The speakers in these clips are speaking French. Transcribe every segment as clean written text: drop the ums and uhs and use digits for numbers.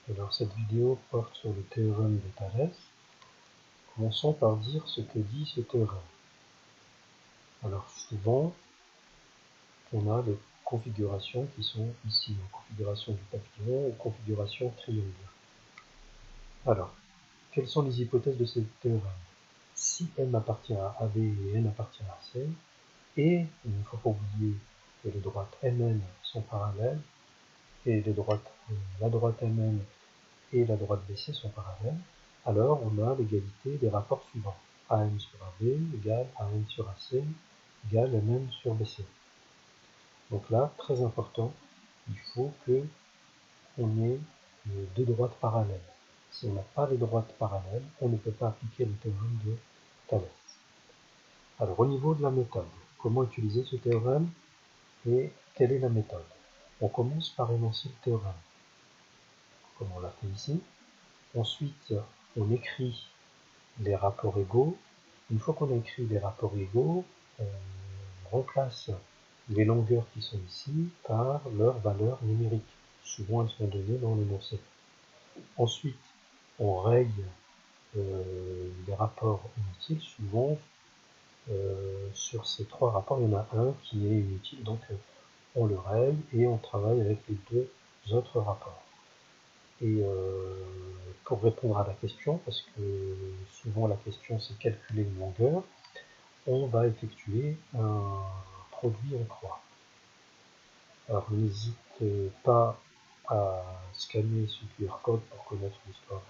Alors cette vidéo porte sur le théorème de Thalès. Commençons par dire ce que dit ce théorème. Alors souvent, on a les configurations qui sont ici, la configuration du papillon ou configuration triangulaire. Alors, quelles sont les hypothèses de ce théorème? Si M appartient à AB et N appartient à C, et il ne faut pas oublier que les droites Mn sont parallèles, et la droite Mn et la droite BC sont parallèles, alors on a l'égalité des rapports suivants. AM sur AB égale AM sur AC égale Mn sur BC. Donc là, très important, il faut que on ait deux droites parallèles. Si on n'a pas les droites parallèles, on ne peut pas appliquer le théorème de Thalès. Alors au niveau de la méthode, comment utiliser ce théorème et quelle est la méthode? On commence par énoncer le théorème, comme on l'a fait ici. Ensuite, on écrit les rapports égaux. Une fois qu'on a écrit les rapports égaux, on remplace les longueurs qui sont ici par leurs valeurs numériques. Souvent, elles sont données dans l'énoncé. Ensuite, on raye les rapports inutiles. Souvent, sur ces trois rapports, il y en a un qui est inutile, donc on le raye et on travaille avec les deux autres rapports. Et pour répondre à la question, parce que souvent la question c'est calculer une longueur, on va effectuer un produit en croix. Alors n'hésite pas à scanner ce QR code pour connaître l'histoire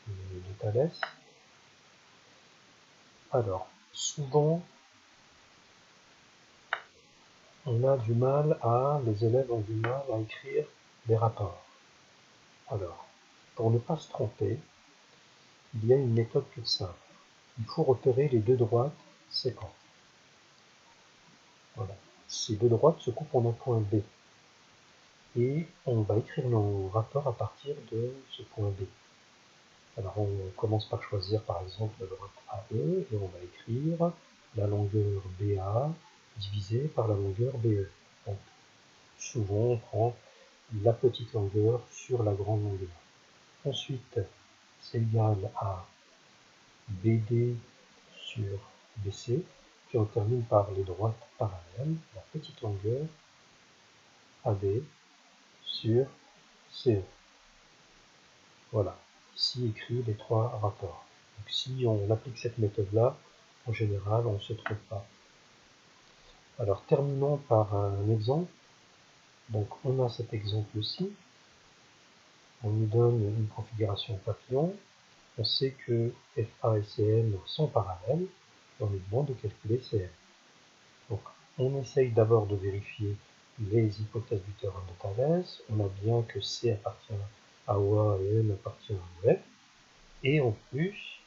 de Thalès. Alors, souvent, les élèves ont du mal à écrire des rapports. Alors, pour ne pas se tromper, il y a une méthode toute simple. Il faut repérer les deux droites séquentes. Voilà. Ces deux droites se coupent en un point B. Et on va écrire nos rapports à partir de ce point B. Alors on commence par choisir par exemple la droite AE et on va écrire la longueur BA divisée par la longueur BE. Donc souvent on prend la petite longueur sur la grande longueur. Ensuite, c'est égal à BD sur BC, puis on termine par les droites parallèles, la petite longueur AB sur CE. Voilà, ici écrit les trois rapports. Donc si on applique cette méthode-là, en général, on ne se trompe pas. Alors terminons par un exemple. Donc on a cet exemple-ci. On nous donne une configuration papillon. On sait que FA et CN sont parallèles. Et on nous demande de calculer CN. Donc on essaye d'abord de vérifier les hypothèses du théorème de Thalès. On a bien que C appartient à OA et N appartient à OF. Et en plus,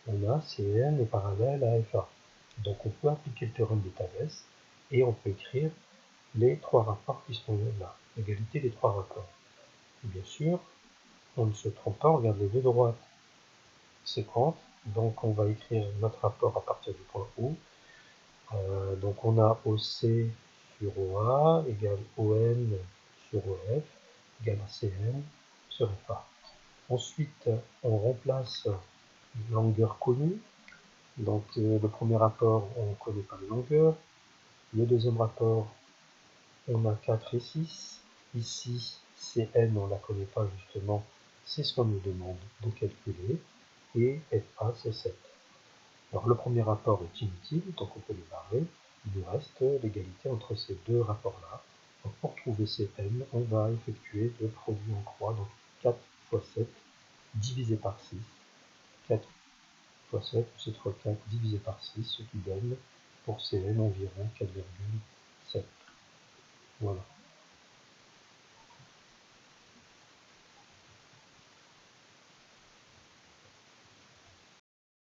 on a CN est parallèle à FA. Donc on peut appliquer le théorème de Thalès et on peut écrire les trois rapports qui sont là, l'égalité des trois rapports. Et bien sûr, on ne se trompe pas, on regarde les deux droites séquentes, donc on va écrire notre rapport à partir du point O. Donc on a OC sur OA égale ON sur OF égale à CN sur FA. Ensuite, on remplace une longueur connue. Donc le premier rapport, on ne connaît pas les longueurs. Le deuxième rapport, on a 4 et 6. Ici, CN, on ne la connaît pas justement. C'est ce qu'on nous demande de calculer. Et FA, c'est 7. Alors le premier rapport est inutile, donc on peut le barrer. Il nous reste l'égalité entre ces deux rapports-là. Donc pour trouver CN, on va effectuer le produit en croix. Donc 4 fois 7 divisé par 6. 4 fois 7, 7 fois 4 divisé par 6, ce qui donne pour CN environ 4,7. Voilà.